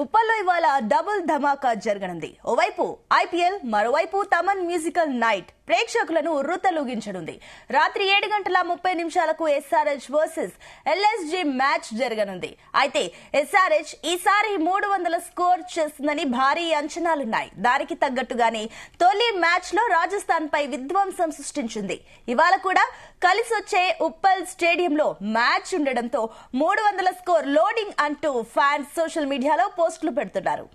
ఉప్పల్లో ఇవాళ డబుల్ ధమాకా జరగనుంది. ఓవైపు ఐపీఎల్, మరోవైపు తమన్ మ్యూజికల్ నైట్ ప్రేక్షకులను ఉర్రూతలూగించనుంది. రాత్రి 7:30 ఎస్ఆర్హెచ్ వర్సెస్ ఎల్ఎస్జీ మ్యాచ్ జరగనుంది. అయితే ఎస్ఆర్హెచ్ ఈసారి 300 స్కోర్ చేస్తుందని భారీ అంచనాలున్నాయి. దానికి తగ్గట్టుగానే తొలి మ్యాచ్ లో రాజస్థాన్ పై విధ్వంసం సృష్టించింది. ఇవాళ కూడా కలిసొచ్చే ఉప్పల్ స్టేడియంలో మ్యాచ్ ఉండడంతో 300 స్కోర్ లోడింగ్ అంటూ ఫ్యాన్స్ సోషల్ మీడియాలో పోస్టులు పెడుతున్నారు.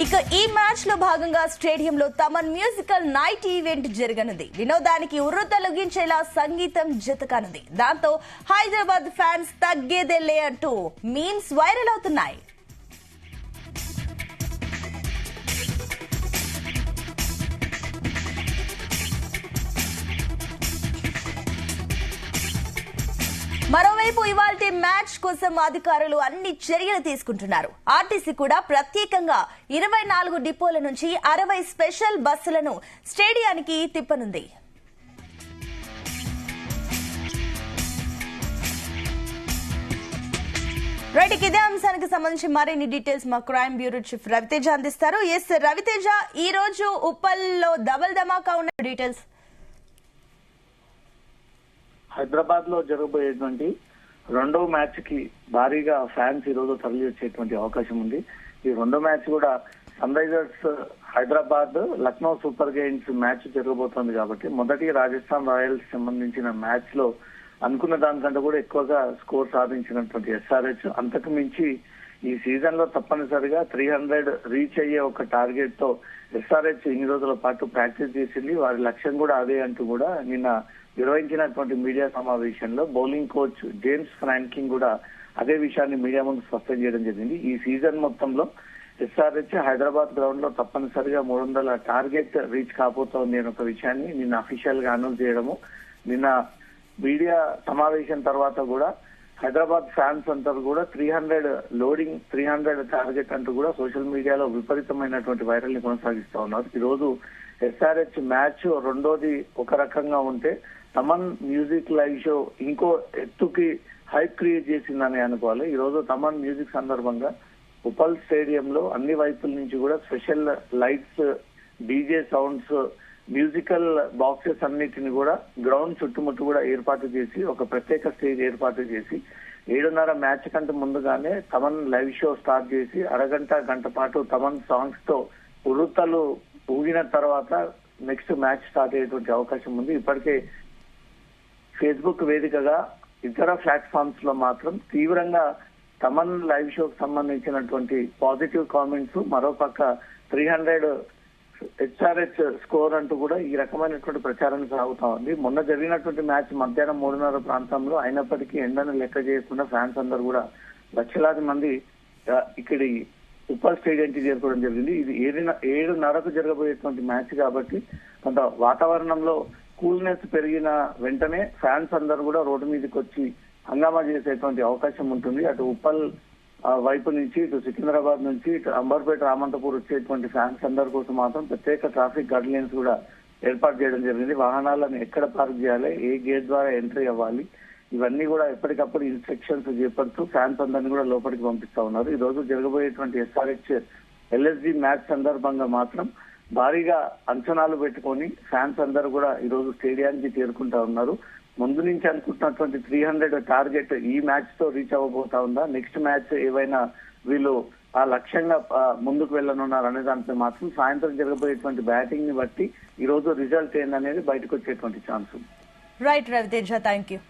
ఇక ఈ మ్యాచ్ లో భాగంగా స్టేడియంలో తమన్ మ్యూజికల్ నైట్ ఈవెంట్ జరగనుంది. వినోదానికి ఉర్రూతలూగించేలా సంగీతం జతకానుంది. దాంతో హైదరాబాద్ ఫ్యాన్స్ తగ్గేదేలే అంటూ మీమ్స్ వైరల్ అవుతున్నాయి. మరోవైపు ఇవాల్టి మ్యాచ్ కోసం అధికారులు అన్ని చర్యలు తీసుకుంటున్నారు. ఆర్టీసీ కూడా ప్రత్యేకంగా 24 డిపోల నుంచి 60 స్పెషల్ బస్సులను స్టేడియానికి తిప్పనుంది. రైట్, ఇదే అంశానికి సంబంధించి మరిన్ని డీటెయిల్స్ మా క్రైమ్ బ్యూరో చీఫ్ రవితేజ అందిస్తారు. ఎస్ రవితేజ, ఈ రోజు ఉప్పల్లో డబుల్ ధమాకా ఉన్న డీటెయిల్స్. హైదరాబాద్ లో జరగబోయేటువంటి రెండో మ్యాచ్ కి భారీగా ఫ్యాన్స్ ఈ రోజు తరలి వచ్చేటువంటి అవకాశం ఉంది. ఈ రెండో మ్యాచ్ కూడా Sunrisers Hyderabad Lucknow Super Giants match జరగబోతోంది కాబట్టి మొదటి రాజస్థాన్ రాయల్స్ సంబంధించిన మ్యాచ్ లో అనుకున్న దానికంటే కూడా ఎక్కువగా స్కోర్ సాధించినటువంటి ఎస్ఆర్హెచ్ అంతకు మించి ఈ సీజన్ లో తప్పనిసరిగా 300 రీచ్ అయ్యే ఒక టార్గెట్ తో ఎస్ఆర్హెచ్ ఇన్ని రోజుల పాటు ప్రాక్టీస్ చేసింది. వారి లక్ష్యం కూడా అదే అంటూ కూడా నిన్న నిర్వహించినటువంటి మీడియా సమావేశంలో బౌలింగ్ కోచ్ జేమ్స్ ఫ్రాంక్లిన్ కూడా అదే విషయాన్ని మీడియా ముందు స్పష్టం చేయడం జరిగింది. ఈ సీజన్ మొత్తంలో ఎస్ఆర్హెచ్ హైదరాబాద్ గ్రౌండ్ లో తప్పనిసరిగా 300 టార్గెట్ రీచ్ కాబోతోంది అనే ఒక విషయాన్ని నిన్న అఫీషియల్ గా అనౌన్స్ చేయడము, నిన్న మీడియా సమావేశం తర్వాత కూడా హైదరాబాద్ ఫ్యాన్స్ అంతా కూడా 300 లోడింగ్ 300 టార్గెట్ అంటూ కూడా సోషల్ మీడియాలో విపరీతమైనటువంటి వైరల్ ని కొనసాగిస్తా ఉన్నారు. ఈ రోజు ఎస్ఆర్హెచ్ మ్యాచ్ రెండోది ఒక రకంగా ఉంటే తమన్ మ్యూజిక్ లైవ్ షో ఇంకో ఎత్తుకి హైప్ క్రియేట్ చేసిందని అనుకోవాలి. ఈ రోజు తమన్ మ్యూజిక్ సందర్భంగా ఉప్పల్ స్టేడియంలో అన్ని వైపుల నుంచి కూడా special lights, DJ sounds, musical boxes అన్నిటిని కూడా గ్రౌండ్ చుట్టుముట్టు కూడా ఏర్పాటు చేసి ఒక ప్రత్యేక స్టేజ్ ఏర్పాటు చేసి 7:30 మ్యాచ్ కంటే ముందుగానే తమన్ లైవ్ షో స్టార్ట్ చేసి గంట పాటు తమన్ సాంగ్స్ తో ఉరుతలు ఊగిన తర్వాత నెక్స్ట్ మ్యాచ్ స్టార్ట్ అయ్యేటువంటి అవకాశం ఉంది. ఇప్పటికే ఫేస్బుక్ వేదికగా ఇతర ప్లాట్ఫామ్స్ లో మాత్రం తీవ్రంగా తమన్ లైవ్ షోకి సంబంధించినటువంటి పాజిటివ్ కామెంట్స్, మరోపక్క 300 ఎస్ఆర్హెచ్ స్కోర్ అంటూ కూడా ఈ రకమైనటువంటి ప్రచారం సాగుతా ఉంది. మొన్న జరిగినటువంటి మ్యాచ్ మధ్యాహ్నం 3:30 ప్రాంతంలో అయినప్పటికీ ఎండను లెక్క చేయకుండా ఫ్యాన్స్ అందరూ కూడా లక్షలాది మంది ఇక్కడి ఉప్పల్ స్టేడియంకి చేరుకోవడం జరిగింది. ఇది 7:30కు జరగబోయేటువంటి మ్యాచ్ కాబట్టి కొంత వాతావరణంలో కూల్నెస్ పెరిగిన వెంటనే ఫ్యాన్స్ అందరూ కూడా రోడ్డు మీదకి వచ్చి హంగామా చేసేటువంటి అవకాశం ఉంటుంది. అటు ఉప్పల్ వైపు నుంచి, ఇటు సికింద్రాబాద్ నుంచి, ఇటు అంబర్పేట, రామంతపూర్ వచ్చేటువంటి ఫ్యాన్స్ అందరి కోసం మాత్రం ప్రత్యేక ట్రాఫిక్ గైడ్ లైన్స్ కూడా ఏర్పాటు చేయడం జరిగింది. వాహనాలను ఎక్కడ పార్క్ చేయాలి, ఏ గేట్ ద్వారా ఎంట్రీ అవ్వాలి, ఇవన్నీ కూడా ఎప్పటికప్పుడు ఇన్స్ట్రక్షన్స్ చేపడుతూ ఫ్యాన్స్ అందరినీ కూడా లోపలికి పంపిస్తా ఉన్నారు. ఈ రోజు జరగబోయేటువంటి ఎస్ఆర్హెచ్ ఎల్ఎస్జీ మ్యాచ్ సందర్భంగా మాత్రం భారీగా అంచనాలు పెట్టుకొని ఫ్యాన్స్ అందరూ కూడా ఈ రోజు స్టేడియానికి చేరుకుంటా ఉన్నారు. ముందు నుంచి అనుకుంటున్నటువంటి 300 టార్గెట్ ఈ మ్యాచ్ తో రీచ్ అవ్వబోతా ఉందా, నెక్స్ట్ మ్యాచ్ ఏవైనా వీళ్ళు ఆ లక్ష్యంగా ముందుకు వెళ్ళనున్నారు అనే దానిపై మాత్రం సాయంత్రం జరగబోయేటువంటి బ్యాటింగ్ ని బట్టి ఈ రోజు రిజల్ట్ ఏందనేది బయటకు వచ్చేటువంటి ఛాన్స్ ఉంది. Right Ravi Teja, thank you.